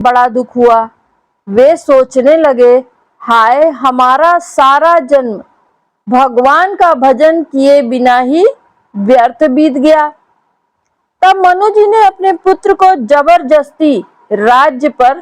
बड़ा दुख हुआ। वे सोचने लगे, हाय, हमारा सारा जन्म भगवान का भजन किए बिना ही व्यर्थ बीत गया। तब मनु जी ने अपने पुत्र को जबरदस्ती राज्य पर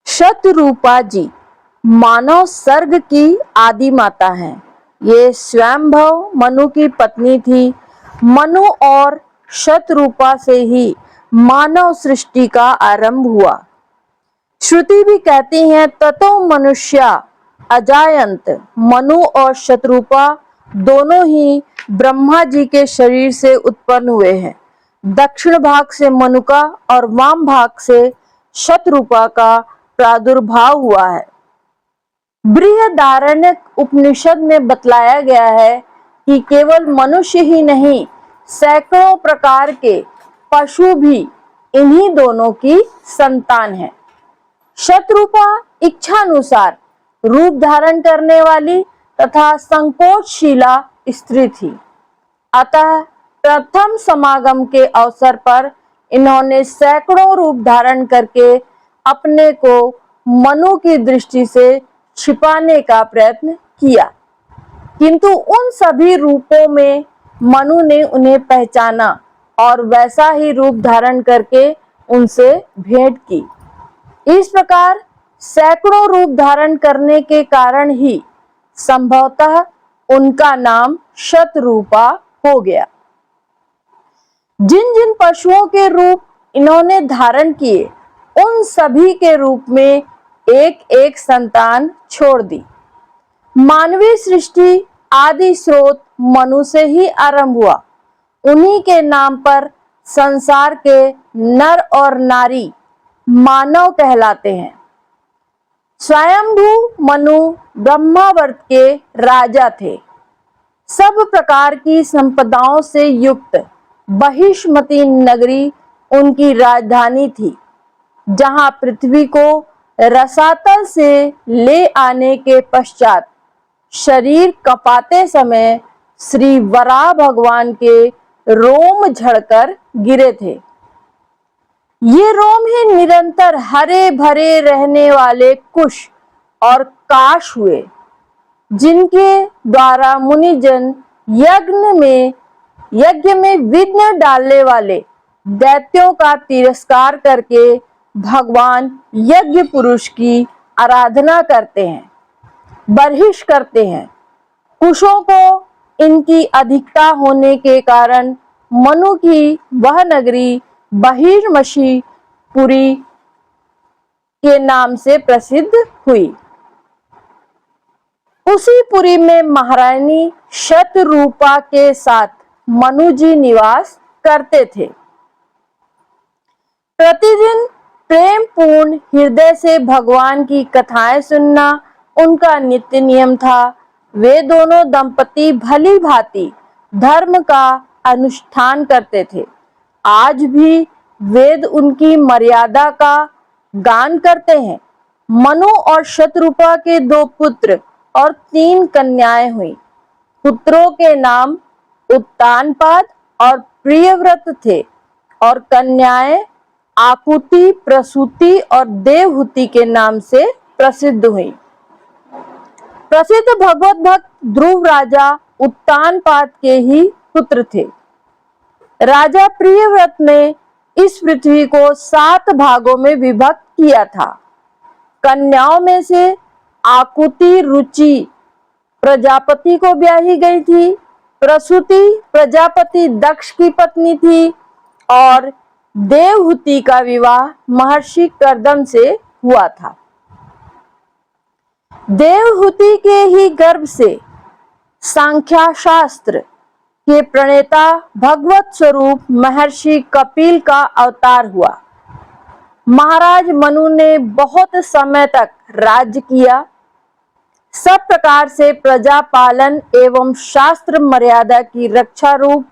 शतरूपा जी मानव सर्ग की आदि माता हैं। ये स्वयंभव मनु की पत्नी थी। मनु और शतरूपा से ही मानव सृष्टि का आरंभ हुआ। श्रुति भी कहती है, ततो मनुष्या अजायंत। मनु और शतरूपा दोनों ही ब्रह्मा जी के शरीर से उत्पन्न हुए हैं। दक्षिण भाग से मनु का और वाम भाग से शतरूपा का प्रादुर्भाव हुआ है। बृहदारण्यक उपनिषद में बतलाया गया है कि केवल मनुष्य ही नहीं, सैकड़ों प्रकार के पशु भी इन्हीं दोनों की संतान है। शतरूपा इच्छानुसार रूप धारण करने वाली तथा संकोचशीला स्त्री थी। अतः प्रथम समागम के अवसर पर इन्होंने सैकड़ों रूप धारण करके अपने को मनु की दृष्टि से छिपाने का प्रयत्न किया, किंतु उन सभी रूपों में मनु ने उन्हें पहचाना और वैसा ही रूप धारण करके उनसे भेंट की। इस प्रकार सैकड़ों रूप धारण करने के कारण ही संभवतः उनका नाम शतरूपा हो गया। जिन जिन पशुओं के रूप इन्होंने धारण किए, उन सभी के रूप में एक एक संतान छोड़ दी। मानवीय सृष्टि आदि स्रोत मनु से ही आरंभ हुआ। उन्हीं के नाम पर संसार के नर और नारी मानव कहलाते हैं। स्वयंभू मनु ब्रह्मावर्त के राजा थे। सब प्रकार की संपदाओं से युक्त बहिष्मती नगरी उनकी राजधानी थी, जहां पृथ्वी को रसातल से ले आने के पश्चात शरीर कपाते समय श्री वराह भगवान के रोम झड़कर गिरे थे। ये रोम ही निरंतर हरे भरे रहने वाले कुश और काश हुए, जिनके द्वारा मुनिजन यज्ञ में विघ्न डालने वाले दैत्यों का तिरस्कार करके भगवान यज्ञ पुरुष की आराधना करते हैं, बर्हिश करते हैं। कुशों को इनकी अधिकता होने के कारण मनु की वह नगरी बहिर्मशीपुरी के नाम से प्रसिद्ध हुई। उसी पुरी में महारानी शतरूपा के साथ मनु जी निवास करते थे। प्रतिदिन प्रेम पूर्ण हृदय से भगवान की कथाएं सुनना उनका नित्य नियम था। वे दोनों दंपति भली भांति धर्म का अनुष्ठान करते थे। आज भी वेद उनकी मर्यादा का गान करते हैं। मनु और शतरूपा के 2 पुत्र और 3 कन्याएं हुई। पुत्रों के नाम उत्तानपाद और प्रियव्रत थे और कन्याएं आकुति, प्रसूति और देवहूति के नाम से प्रसिद्ध हुई। प्रसिद्ध भगवत भक्त ध्रुव राजा उत्तानपाद के ही पुत्र थे। राजा प्रियव्रत ने इस पृथ्वी को 7 भागों में विभक्त किया था। कन्याओं में से आकुति रुचि प्रजापति को ब्याही गई थी। प्रसूति प्रजापति दक्ष की पत्नी थी और देवहूति का विवाह महर्षि कर्दम से हुआ था। देवहूति के ही गर्भ से सांख्या शास्त्र के प्रणेता भगवत स्वरूप महर्षि कपिल का अवतार हुआ। महाराज मनु ने बहुत समय तक राज्य किया। सब प्रकार से प्रजा पालन एवं शास्त्र मर्यादा की रक्षा रूप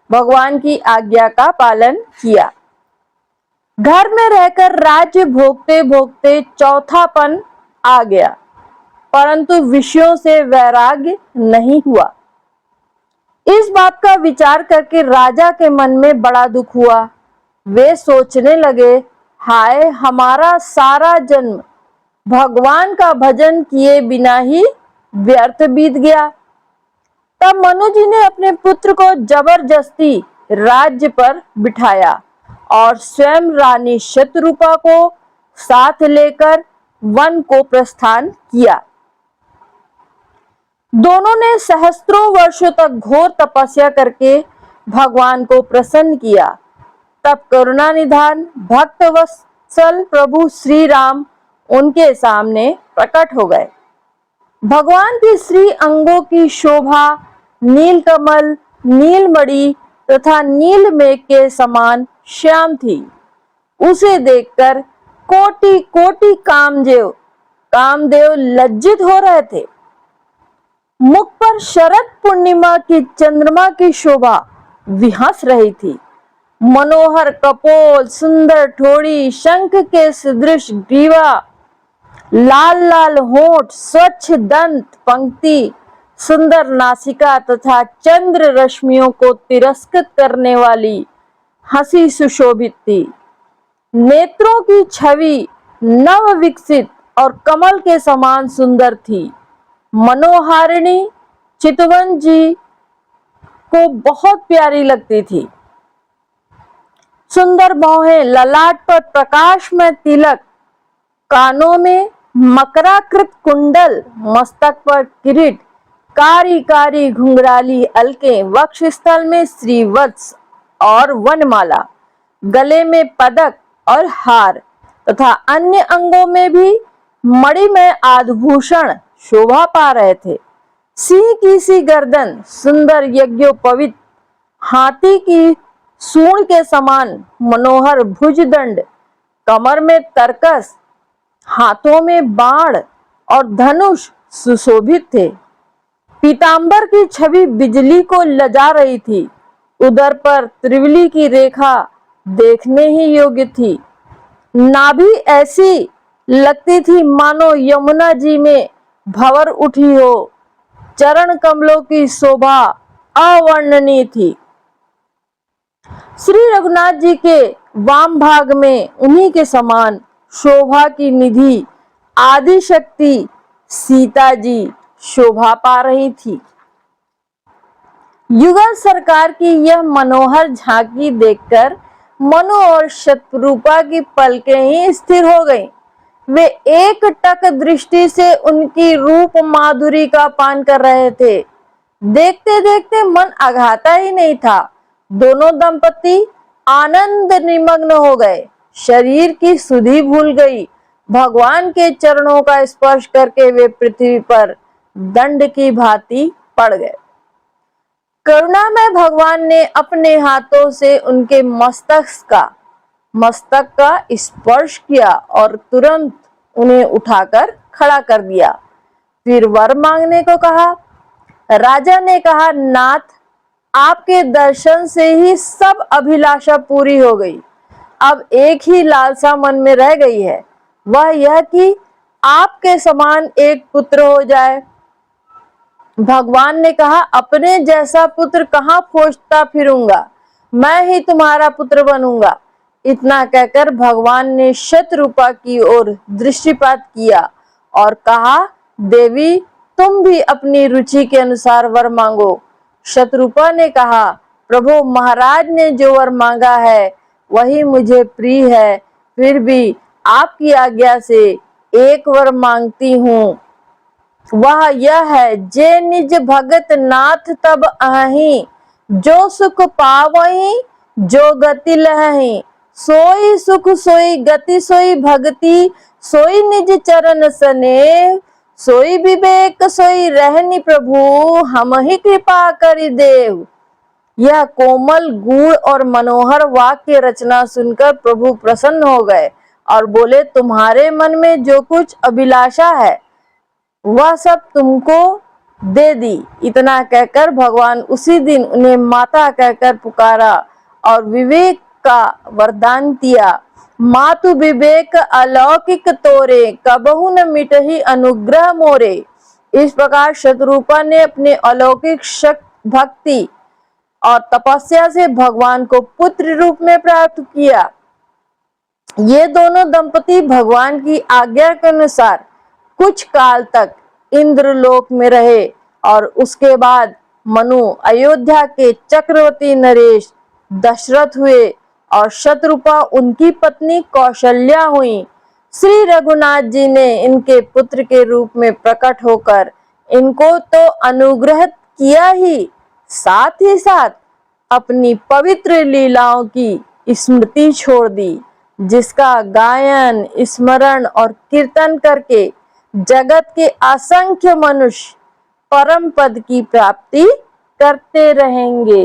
भगवान की आज्ञा का पालन किया। घर में रहकर राज्य भोगते भोगते चौथापन आ गया। परंतु विषयों से वैराग्य नहीं हुआ। इस बात का विचार करके राजा के मन में बड़ा दुख हुआ। वे सोचने लगे, हाय, हमारा सारा जन्म भगवान का भजन किए बिना ही व्यर्थ बीत गया। तब मनु जी ने अपने पुत्र को जबरदस्ती राज्य पर बिठाया और स्वयं रानी शतरूपा को साथ लेकर वन को प्रस्थान किया। दोनों ने सहस्त्रों वर्षों तक घोर तपस्या करके भगवान को प्रसन्न किया। तब करुणा निधान भक्त वत्सल प्रभु श्री राम उनके सामने प्रकट हो गए। भगवान की श्री अंगों की शोभा नीलकमल, नीलमणि तथा नीलमेघ के समान श्याम थी। उसे देखकर कोटि कोटि कामदेव लज्जित हो रहे थे। मुख पर शरद पूर्णिमा की चंद्रमा की शोभा विहस रही थी। मनोहर कपोल, सुंदर ठोड़ी, शंख के सदृश ग्रीवा, लाल लाल होंठ, स्वच्छ दंत पंक्ति, सुंदर नासिका तथा चंद्र रश्मियों को तिरस्कृत करने वाली हंसी सुशोभित थी। नेत्रों की छवि नव विकसित और कमल के समान सुंदर थी। मनोहारिणी चितवन जी को बहुत प्यारी लगती थी। सुंदर बाहें, ललाट पर प्रकाश में तिलक, कानों में मकराकृत कुंडल, मस्तक पर किरीट, कारी कारी घुंघराली अलके, वक्षस्थल में श्रीवत्स और वनमाला, गले में पदक और हार तथा अन्य अंगों में भी मणिमय आभूषण शोभा पा रहे थे। सिंह की सी गर्दन, सुंदर यज्ञोपवीत, हाथी की सूंड के समान मनोहर भुजदंड, कमर में तरकस, हाथों में बाण और धनुष सुशोभित थे। पीतांबर की छवि बिजली को लजा रही थी। उदर पर त्रिवली की रेखा देखने ही योग्य थी। नाभि ऐसी लगती थी मानो यमुना जी में भंवर उठी हो। चरण कमलों की शोभा अवर्णनीय थी। श्री रघुनाथ जी के वाम भाग में उन्हीं के समान शोभा की निधि आदि शक्ति सीता जी शोभा पा रही थी। युगल सरकार की यह मनोहर झांकी देखकर मनु और शतरूपा की पलकें ही स्थिर हो गईं। वे एक टक दृष्टि से उनकी रूप माधुरी का पान कर रहे थे। देखते देखते मन अघाता ही नहीं था। दोनों दंपति आनंद निमग्न हो गए। शरीर की सुधि भूल गई। भगवान के चरणों का स्पर्श करके वे पृथ्वी पर दंड की भांति पड़ गए। करुणा में भगवान ने अपने हाथों से उनके मस्तक का स्पर्श किया और तुरंत उन्हें उठाकर खड़ा कर दिया। फिर वर मांगने को कहा। राजा ने कहा, नाथ, आपके दर्शन से ही सब अभिलाषा पूरी हो गई। अब एक ही लालसा मन में रह गई है, वह यह कि आपके समान एक पुत्र हो जाए। भगवान ने कहा, अपने जैसा पुत्र कहाँ खोजता फिरूंगा, मैं ही तुम्हारा पुत्र बनूंगा। इतना कहकर भगवान ने शतरूपा की ओर दृष्टिपात किया और कहा, देवी, तुम भी अपनी रुचि के अनुसार वर मांगो। शतरूपा ने कहा, प्रभु, महाराज ने जो वर मांगा है वही मुझे प्रिय है। फिर भी आपकी आज्ञा से एक वर मांगती हूँ। वह यह है, जे निज भगत नाथ तब अहि, जो सुख पावहि जो गति लहहि। सोई सुख सोई गति सोई भक्ति, सोई निज चरण स्नेह। सोई विवेक सोई रहनि प्रभु, हम ही कृपा करि देव। यह कोमल गूढ़ और मनोहर वाक्य रचना सुनकर प्रभु प्रसन्न हो गए और बोले, तुम्हारे मन में जो कुछ अभिलाषा है वह सब तुमको दे दी। इतना कहकर भगवान उसी दिन उन्हें माता कहकर पुकारा और विवेक का वरदान दिया। मातु विवेक अलौकिक तोरे, कबहु न मिटहि अनुग्रह मोरे। इस प्रकार शतरूपा ने अपने अलौकिक भक्ति और तपस्या से भगवान को पुत्र रूप में प्राप्त किया। ये दोनों दंपति भगवान की आज्ञा के अनुसार कुछ काल तक इंद्रलोक में रहे और उसके बाद मनु अयोध्या के चक्रवर्ती नरेश दशरथ हुए और शतरूपा उनकी पत्नी कौशल्या हुई। श्री रघुनाथ जी ने इनके पुत्र के रूप में प्रकट होकर इनको तो अनुग्रह किया ही, साथ ही साथ अपनी पवित्र लीलाओं की स्मृति छोड़ दी, जिसका गायन, स्मरण और कीर्तन करके जगत के असंख्य मनुष्य परम पद की प्राप्ति करते रहेंगे।